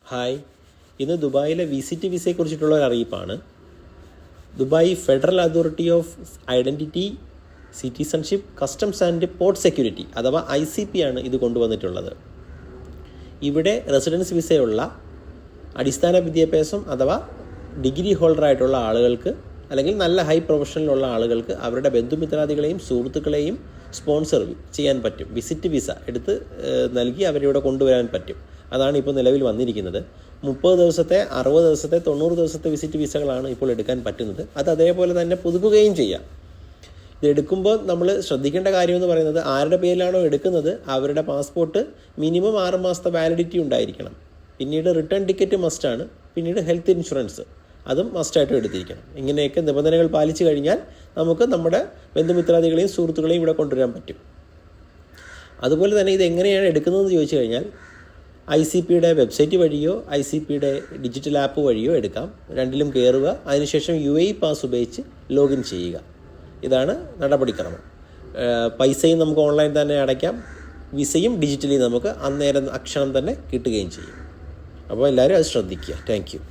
Hi, ഇന്ന് ദുബായിലെ visit വിസയെക്കുറിച്ചിട്ടുള്ള ഒരു അറിയിപ്പാണ്. Dubai federal authority of identity, citizenship, customs and port security അഥവാ ICP ആണ് ഇത് കൊണ്ടുവന്നിട്ടുള്ളത്. ഇവിടെ റെസിഡൻസ് വിസയുള്ള അടിസ്ഥാന വിദ്യാഭ്യാസം അഥവാ ഡിഗ്രി ഹോൾഡറായിട്ടുള്ള ആളുകൾക്ക് അല്ലെങ്കിൽ നല്ല ഹൈ പ്രൊഫഷനിലുള്ള ആളുകൾക്ക് അവരുടെ ബന്ധുമിത്രാദികളെയും സുഹൃത്തുക്കളെയും സ്പോൺസർ ചെയ്യാൻ പറ്റും. വിസിറ്റ് വിസ എടുത്ത് നൽകി അവരിവിടെ കൊണ്ടുവരാൻ പറ്റും. അതാണ് ഇപ്പോൾ നിലവിൽ വന്നിരിക്കുന്നത്. 30 ദിവസത്തെ, 60 ദിവസത്തെ, 90 ദിവസത്തെ വിസിറ്റ് വിസകളാണ് ഇപ്പോൾ എടുക്കാൻ പറ്റുന്നത്. അത് അതേപോലെ തന്നെ പുതുക്കുകയും ചെയ്യാം. ഇത് എടുക്കുമ്പോൾ നമ്മൾ ശ്രദ്ധിക്കേണ്ട കാര്യമെന്ന് പറയുന്നത്, ആരുടെ പേരിലാണോ എടുക്കുന്നത് അവരുടെ പാസ്പോർട്ട് മിനിമം 6 മാസത്തെ വാലിഡിറ്റി ഉണ്ടായിരിക്കണം. പിന്നീട് റിട്ടേൺ ടിക്കറ്റ് മസ്റ്റാണ്. പിന്നീട് ഹെൽത്ത് ഇൻഷുറൻസ് അതും മസ്റ്റായിട്ടും എടുത്തിരിക്കണം. ഇങ്ങനെയൊക്കെ നിബന്ധനകൾ പാലിച്ചു കഴിഞ്ഞാൽ നമുക്ക് നമ്മുടെ ബന്ധുമിത്രാദികളെയും സുഹൃത്തുക്കളെയും ഇവിടെ കൊണ്ടുവരാൻ പറ്റും. അതുപോലെ തന്നെ ഇത് എങ്ങനെയാണ് എടുക്കുന്നതെന്ന് ചോദിച്ചു കഴിഞ്ഞാൽ ICPയുടെ വെബ്സൈറ്റ് വഴിയോ ICPയുടെ ഡിജിറ്റൽ ആപ്പ് വഴിയോ എടുക്കാം. രണ്ടിലും കയറുക, അതിനുശേഷം UAE പാസ് ഉപയോഗിച്ച് ലോഗിൻ ചെയ്യുക. ഇതാണ് നടപടിക്രമം. പൈസയും നമുക്ക് ഓൺലൈൻ തന്നെ അടയ്ക്കാം. വിസയും ഡിജിറ്റലി നമുക്ക് അന്നേരം അക്ഷണം തന്നെ കിട്ടുകയും ചെയ്യും. അപ്പോൾ എല്ലാവരും അത് ശ്രദ്ധിക്കുക. Thank you.